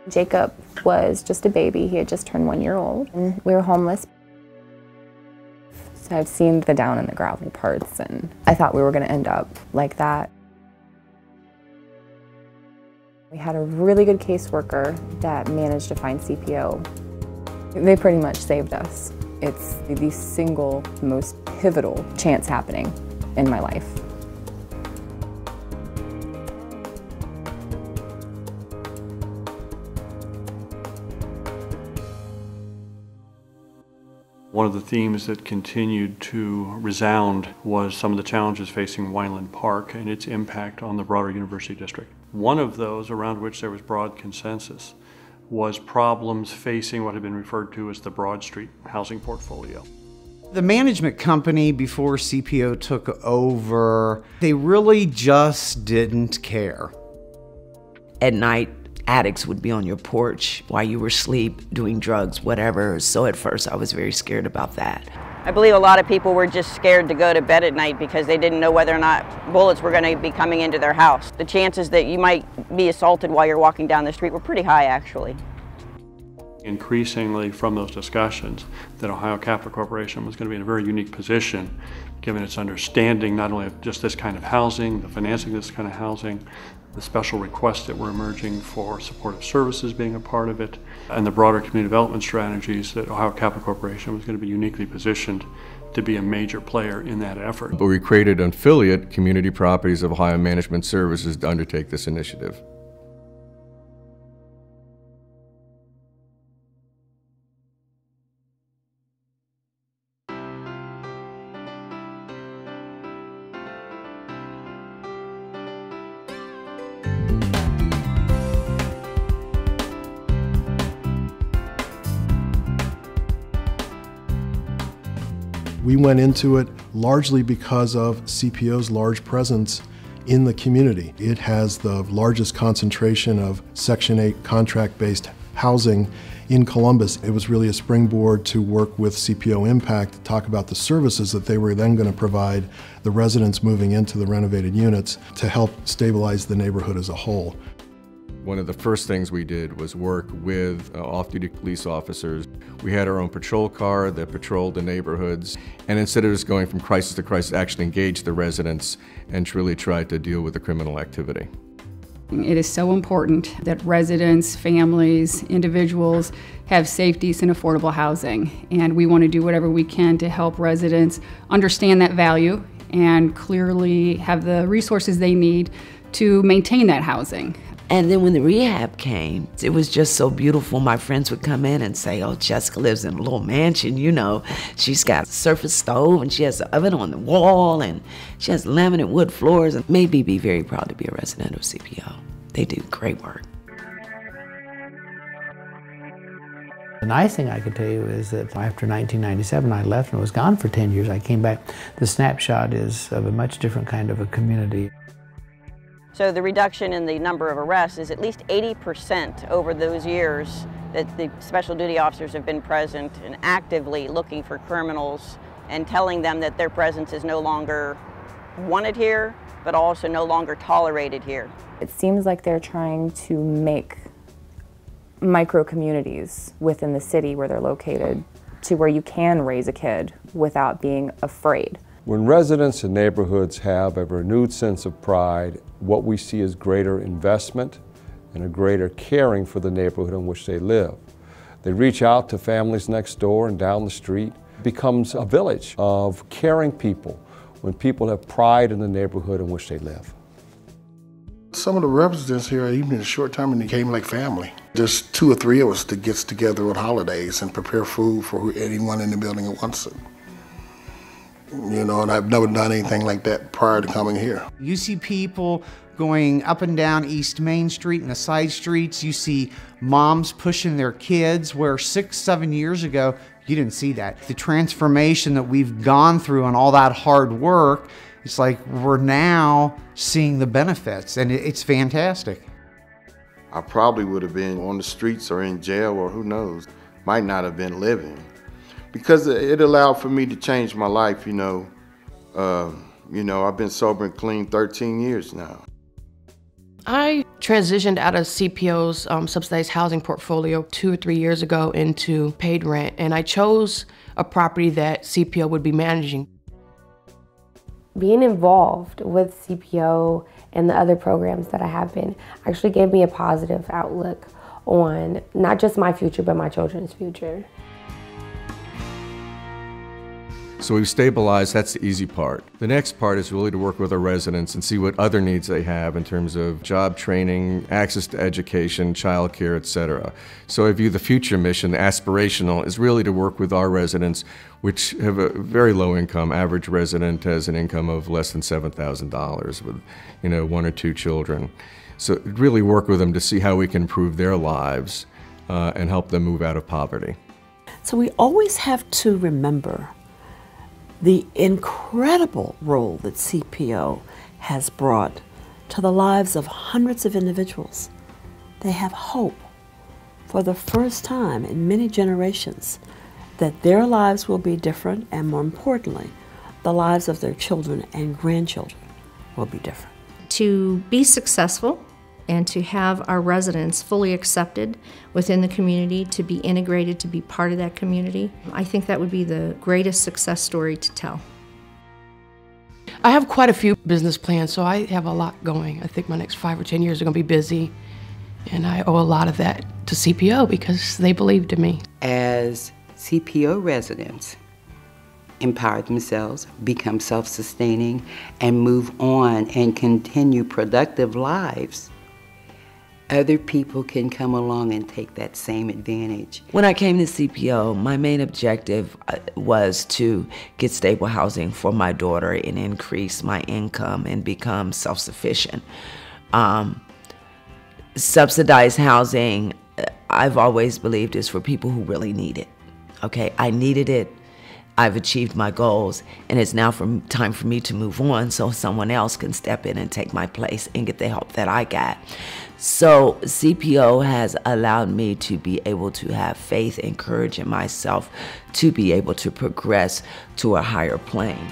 Jacob was just a baby. He had just turned 1 year old. And we were homeless. So I've seen the down and the gravel parts, and I thought we were going to end up like that. We had a really good caseworker that managed to find CPO. They pretty much saved us. It's the single most pivotal chance happening in my life. One of the themes that continued to resound was some of the challenges facing Wineland Park and its impact on the broader University District. One of those around which there was broad consensus was problems facing what had been referred to as the Broad Street housing portfolio. The management company before CPO took over, they really just didn't care. At night, addicts would be on your porch while you were asleep, doing drugs, whatever. So at first I was very scared about that. I believe a lot of people were just scared to go to bed at night because they didn't know whether or not bullets were going to be coming into their house. The chances that you might be assaulted while you're walking down the street were pretty high, actually. Increasingly from those discussions that Ohio Capital Corporation was going to be in a very unique position given its understanding not only of just this kind of housing, the financing of this kind of housing, the special requests that were emerging for supportive services being a part of it, and the broader community development strategies that Ohio Capital Corporation was going to be uniquely positioned to be a major player in that effort. But we created an affiliate, Community Properties of Ohio Management Services, to undertake this initiative. We went into it largely because of CPO's large presence in the community. It has the largest concentration of Section 8 contract-based housing in Columbus. It was really a springboard to work with CPO Impact to talk about the services that they were then going to provide the residents moving into the renovated units to help stabilize the neighborhood as a whole. One of the first things we did was work with off-duty police officers. We had our own patrol car that patrolled the neighborhoods, and instead of just going from crisis to crisis, actually engaged the residents and truly tried to deal with the criminal activity. It is so important that residents, families, individuals have safe, decent, affordable housing, and we want to do whatever we can to help residents understand that value and clearly have the resources they need to maintain that housing. And then when the rehab came, it was just so beautiful. My friends would come in and say, oh, Jessica lives in a little mansion, you know. She's got a surface stove and she has an oven on the wall and she has laminate wood floors. And made me be very proud to be a resident of CPO. They do great work. The nice thing I could tell you is that after 1997, I left and was gone for 10 years. I came back. The snapshot is of a much different kind of a community. So the reduction in the number of arrests is at least 80% over those years that the special duty officers have been present and actively looking for criminals and telling them that their presence is no longer wanted here, but also no longer tolerated here. It seems like they're trying to make micro-communities within the city where they're located to where you can raise a kid without being afraid. When residents and neighborhoods have a renewed sense of pride, what we see is greater investment and a greater caring for the neighborhood in which they live. They reach out to families next door and down the street. It becomes a village of caring people when people have pride in the neighborhood in which they live. Some of the residents here, even in a short time, and they came like family. There's 2 or 3 of us that gets together on holidays and prepare food for anyone in the building that wants it. You know, and I've never done anything like that prior to coming here. You see people going up and down East Main Street and the side streets. You see moms pushing their kids where 6, 7 years ago, you didn't see that. The transformation that we've gone through and all that hard work, it's like we're now seeing the benefits, and it's fantastic. I probably would have been on the streets or in jail or who knows, might not have been living. Because it allowed for me to change my life, you know. I've been sober and clean 13 years now. I transitioned out of CPO's subsidized housing portfolio 2 or 3 years ago into paid rent, and I chose a property that CPO would be managing. Being involved with CPO and the other programs that I have been actually gave me a positive outlook on not just my future, but my children's future. So we've stabilized, that's the easy part. The next part is really to work with our residents and see what other needs they have in terms of job training, access to education, childcare, etc. So I view the future mission, the aspirational, is really to work with our residents, which have a very low income. Average resident has an income of less than $7,000 with, 1 or 2 children. So really work with them to see how we can improve their lives and help them move out of poverty. So we always have to remember the incredible role that CPO has brought to the lives of hundreds of individuals. They have hope for the first time in many generations that their lives will be different, and more importantly, the lives of their children and grandchildren will be different. To be successful and to have our residents fully accepted within the community, to be integrated, to be part of that community, I think that would be the greatest success story to tell. I have quite a few business plans, so I have a lot going. I think my next 5 or 10 years are going to be busy, and I owe a lot of that to CPO because they believed in me. As CPO residents empower themselves, become self-sustaining, and move on and continue productive lives, other people can come along and take that same advantage. When I came to CPO, my main objective was to get stable housing for my daughter and increase my income and become self-sufficient. Subsidized housing, I've always believed, is for people who really need it. Okay, I needed it. I've achieved my goals, and it's now time for me to move on so someone else can step in and take my place and get the help that I got. So CPO has allowed me to be able to have faith and courage in myself to be able to progress to a higher plane.